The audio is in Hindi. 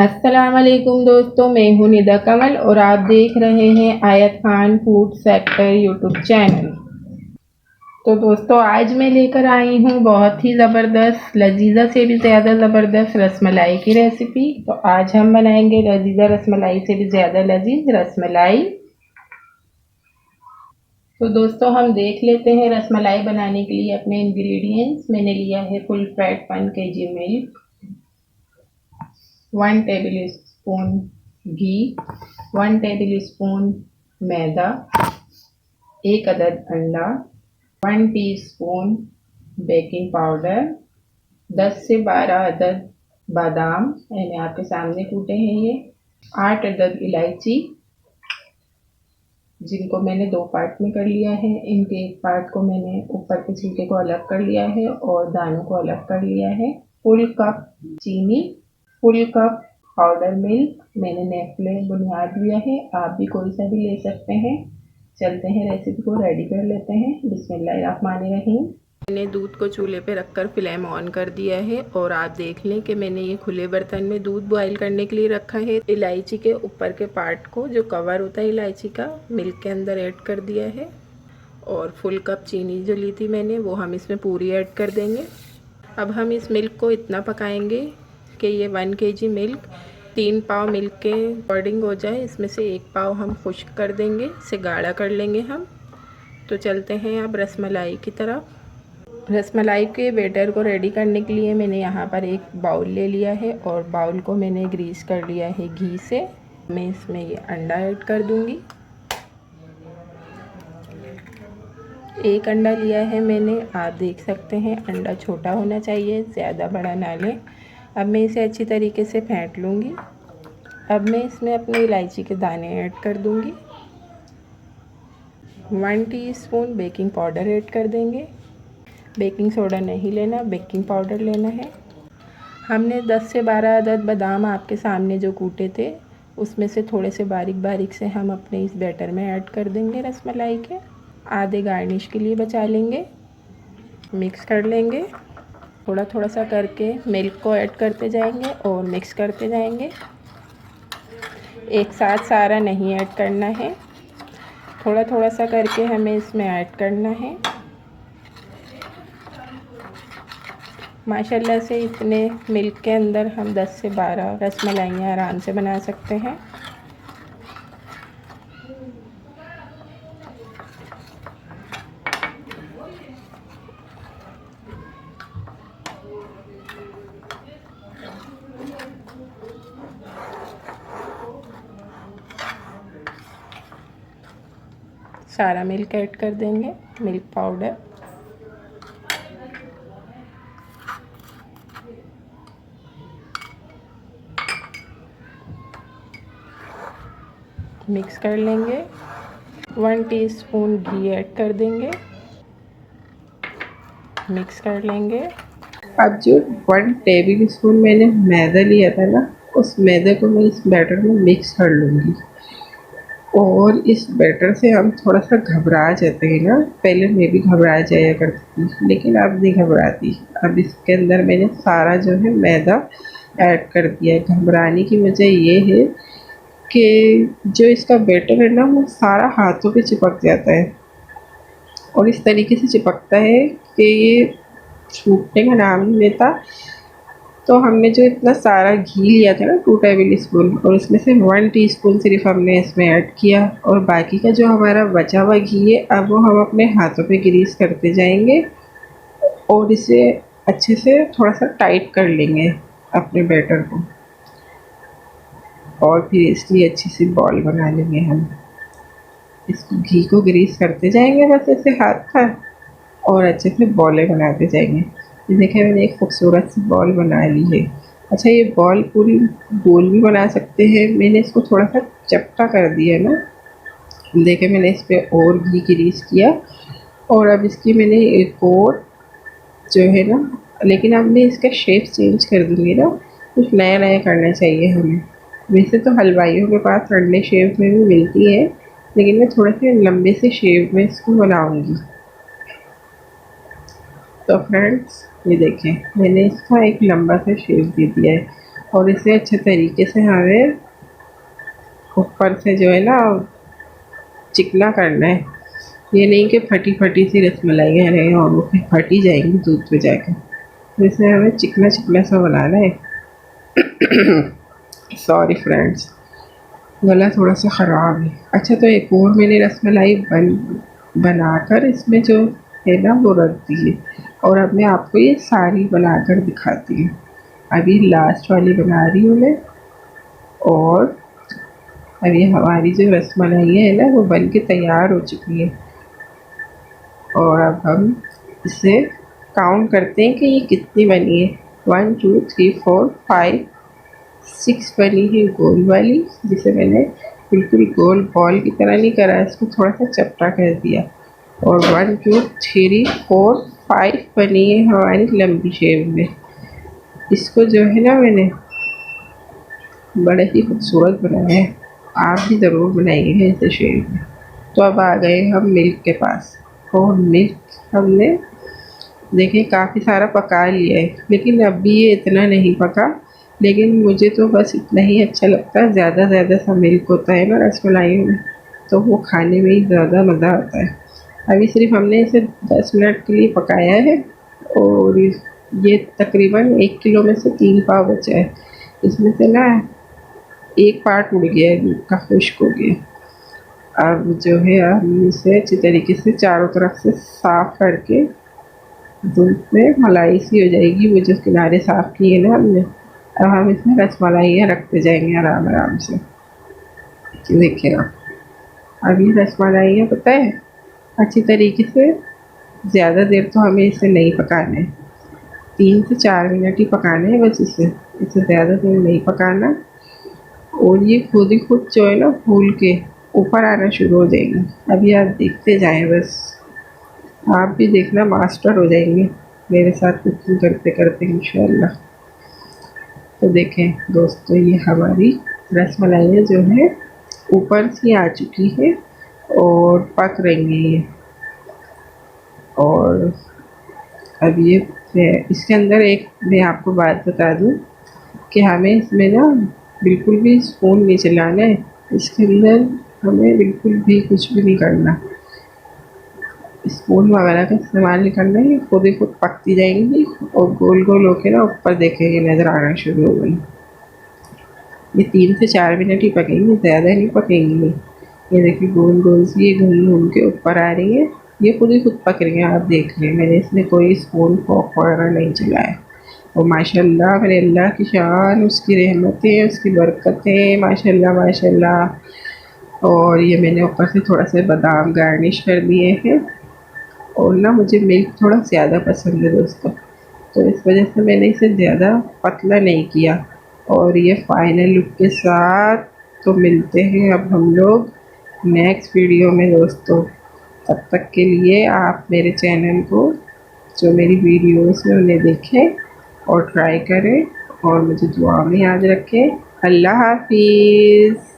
अस्सलाम वालेकुम दोस्तों, मैं हूं निदा कमल और आप देख रहे हैं आयत Khan food sector YouTube channel. तो दोस्तों आज मैं लेकर आई हूं बहुत ही ज़बरदस्त, लजीजा से भी ज़्यादा ज़बरदस्त रसमलाई की रेसिपी। तो आज हम बनाएंगे लजीजा रसमलाई से भी ज़्यादा लजीज रसमलाई। तो दोस्तों हम देख लेते हैं रसमलाई बनाने के लिए अपने इंग्रेडिएंट्स। मैंने लिया है full fat 1 kg milk, 1 tablespoon घी, 1 टेबल स्पून मैदा, 1 अदद अंडा, 1 टीस्पून बेकिंग पाउडर, 10 से 12 अदद बादाम मैंने आपके सामने कूटे हैं ये, 8 अदद इलायची जिनको मैंने 2 पार्ट में कर लिया है। इनके एक पार्ट को मैंने ऊपर के छिलके को अलग कर लिया है और दानों को अलग कर लिया है। फुल कप चीनी, फुल कप पाउडर मिल्क, मैंने नेस्ले बुनियाद लिया है, आप भी कोई सा भी ले सकते हैं। चलते हैं रेसिपी को रेडी कर लेते हैं। बिस्मिल्लाहिर्रहमानिर्रहीम। मैंने दूध को चूल्हे पे रखकर फ्लेम ऑन कर दिया है और आप देख लें कि मैंने ये खुले बर्तन में दूध बॉईल करने के लिए रखा है। इलायची के ऊपर के पार्ट को, जो कवर होता है इलायची का, मिल्क के अंदर ऐड कर दिया है और फुल कप चीनी जो ली थी मैंने वो हम इसमें पूरी ऐड कर देंगे। अब हम इस मिल्क को इतना पकाएंगे कि ये 1 kg मिल्क 3 पाव मिल्क के अकॉर्डिंग हो जाए। इसमें से 1 पाव हम खुश्क कर देंगे, इसे गाढ़ा कर लेंगे हम। तो चलते हैं अब रसमलाई की तरफ। रसमलाई के बैटर को रेडी करने के लिए मैंने यहाँ पर एक बाउल ले लिया है और बाउल को मैंने ग्रीस कर लिया है घी से। मैं इसमें ये अंडा ऐड कर दूँगी। 1 अंडा लिया है मैंने, आप देख सकते हैं अंडा छोटा होना चाहिए, ज़्यादा बड़ा ना लें। अब मैं इसे अच्छी तरीके से फेंट लूँगी। अब मैं इसमें अपने इलायची के दाने ऐड कर दूँगी। 1 टीस्पून बेकिंग पाउडर ऐड कर देंगे। बेकिंग सोडा नहीं लेना, बेकिंग पाउडर लेना है। हमने 10 से 12 अदद बादाम आपके सामने जो कूटे थे उसमें से थोड़े से बारीक बारीक से हम अपने इस बैटर में ऐड कर देंगे रसमलाई के। आधे गार्निश के लिए बचा लेंगे। मिक्स कर लेंगे, थोड़ा थोड़ा सा करके मिल्क को ऐड करते जाएंगे और मिक्स करते जाएंगे। एक साथ सारा नहीं ऐड करना है, थोड़ा थोड़ा सा करके हमें इसमें ऐड करना है। माशाल्लाह से इतने मिल्क के अंदर हम 10 से 12 रसमलाइयाँ आराम से बना सकते हैं। सारा मिल्क ऐड कर देंगे, मिल्क पाउडर, मिक्स कर लेंगे। 1 टीस्पून घी ऐड कर देंगे, मिक्स कर लेंगे। अब जो 1 टेबल स्पून मैंने मैदा लिया था ना, उस मैदे को मैं इस बैटर में मिक्स कर लूँगी। और इस बैटर से हम थोड़ा सा घबरा जाते हैं ना, पहले मैं भी घबरा जाया करती थी लेकिन अब नहीं घबराती। अब इसके अंदर मैंने सारा जो है मैदा ऐड कर दिया है। घबराने की वजह ये है कि जो इसका बैटर है ना वो सारा हाथों पे चिपक जाता है और इस तरीके से चिपकता है कि ये छूटने का नाम नहीं लेता। तो हमने जो इतना सारा घी लिया था ना 2 टेबल स्पून, और उसमें से 1 टीस्पून सिर्फ हमने इसमें ऐड किया और बाकी का जो हमारा बचा हुआ घी है अब वो हम अपने हाथों पे ग्रीस करते जाएंगे और इसे अच्छे से थोड़ा सा टाइट कर लेंगे अपने बैटर को और फिर इसकी अच्छी सी बॉल बना लेंगे हम। इस घी को ग्रीस करते जाएंगे बस ऐसे हाथ का और अच्छे से बॉलें बनाते जाएंगे। ये देखें मैंने एक खूबसूरत सी बॉल बना ली है। अच्छा, ये बॉल पूरी गोल भी बना सकते हैं, मैंने इसको थोड़ा सा चपटा कर दिया ना। देखें मैंने इस पर और घी ग्रीस किया और अब इसकी मैंने एक और जो है ना, लेकिन अब मैं इसका शेप चेंज कर दूँगी ना, कुछ नया नया करना चाहिए हमें। वैसे तो हलवाइयों के पास अंडे शेप में भी मिलती है लेकिन मैं थोड़े से लंबे से शेप में इसको बनाऊँगी। तो फ्रेंड्स ये देखें मैंने इसका एक लंबा सा शेप दे दिया है और इसे अच्छे तरीके से हमें ऊपर से जो है ना चिकना करना है। ये नहीं कि फटी फटी सी रसमलाई रहें और वो फिर फटी जाएंगी दूध पे जाकर। तो इसे हमें चिकना चिकना सा बनाना है। सॉरी फ्रेंड्स, गला थोड़ा सा ख़राब है। अच्छा, तो एक और मैंने रसमलाई बनाकर इसमें जो है ना वो रख दी है, और अब मैं आपको ये सारी बनाकर दिखाती हूँ। अभी लास्ट वाली बना रही हूँ मैं, और अभी हमारी जो रसमलाई है ना वो बन के तैयार हो चुकी है। और अब हम इसे काउंट करते हैं कि ये कितनी बनी है। 1 2 3 4 5 6 बनी है गोल वाली, जिसे मैंने बिल्कुल गोल बॉल की तरह नहीं करा, इसको थोड़ा सा चपटा कर दिया। और 1 2 3 4 5 बनी है हमारी लंबी शेप में। इसको जो है ना मैंने बड़े ही खूबसूरत बनाया है। आप भी ज़रूर बनाइएगा इसे शेप में। तो अब आ गए हम मिल्क के पास, और मिल्क हमने देखिए काफ़ी सारा पका लिया है, लेकिन अब भी ये इतना नहीं पका। लेकिन मुझे तो बस इतना ही अच्छा लगता है। ज़्यादा ज़्यादा सा मिल्क होता है ना रसमलाई में, तो वो खाने में ही ज़्यादा मज़ा आता है। अभी सिर्फ हमने इसे 10 मिनट के लिए पकाया है, और ये तकरीबन 1 किलो में से 3 पाव बचा है। इसमें से ना एक पार्ट उड़ गया है दूध का, खुश्क हो गया। अब जो है हम इसे अच्छी तरीके से चारों तरफ से साफ़ करके, दूध में मलाई सी हो जाएगी वो जो किनारे साफ़ किए ना हमने। अब हम इसमें रसमलाइयाँ रखते जाएंगे आराम आराम से। देखिए आप, अब ये रसमलाइयाँ पता है अच्छी तरीके से, ज़्यादा देर तो हमें इसे नहीं पकाना है। 3 से 4 मिनट ही पकाना है बस इसे, इससे ज़्यादा देर नहीं पकाना। और ये खुद ही खुद जो है ना फूल के ऊपर आना शुरू हो जाएगी। अभी आप देखते जाएं बस, आप भी देखना मास्टर हो जाएंगे मेरे साथ कुकिंग करते करते इंशाल्लाह। तो देखें दोस्तों, ये हमारी रसमलाइयाँ जो है ऊपर से आ चुकी है और पक रही हैं ये। और अब ये इसके अंदर एक मैं आपको बात बता दूं कि हमें इसमें ना बिल्कुल भी स्पून नहीं चलाना है। इसके अंदर हमें बिल्कुल भी कुछ भी नहीं करना, स्पून वगैरह का इस्तेमाल नहीं करना है। खुद ही खुद पकती जाएंगी और गोल गोल होके ना ऊपर देखेंगे नज़र आना शुरू हो गई। ये 3 से 4 मिनट ही पकेंगी, ज़्यादा नहीं पकेंगी। ये देखिए गोल गोल सी ये घूम घूम के ऊपर आ रही है। ये खुद ही खुद पक रही हैं, आप देख लें। मैंने इसमें कोई स्पून फोर्क वगैरह नहीं चलाया। और माशाल्लाह मेरे अल्लाह की शान, उसकी रहमतें, उसकी बरकतें, माशाल्लाह माशाल्लाह। और ये मैंने ऊपर से थोड़ा सा बादाम गार्निश कर दिए हैं। और ना मुझे मिल्क थोड़ा ज़्यादा पसंद है दोस्तों, तो इस वजह से मैंने इसे ज़्यादा पतला नहीं किया। और ये फाइनल लुक के साथ तो मिलते हैं अब हम लोग नेक्स्ट वीडियो में दोस्तों। तब तक के लिए आप मेरे चैनल को, जो मेरी वीडियोस में उन्हें देखें और ट्राई करें, और मुझे दुआ में याद रखें। अल्लाह हाफिज़।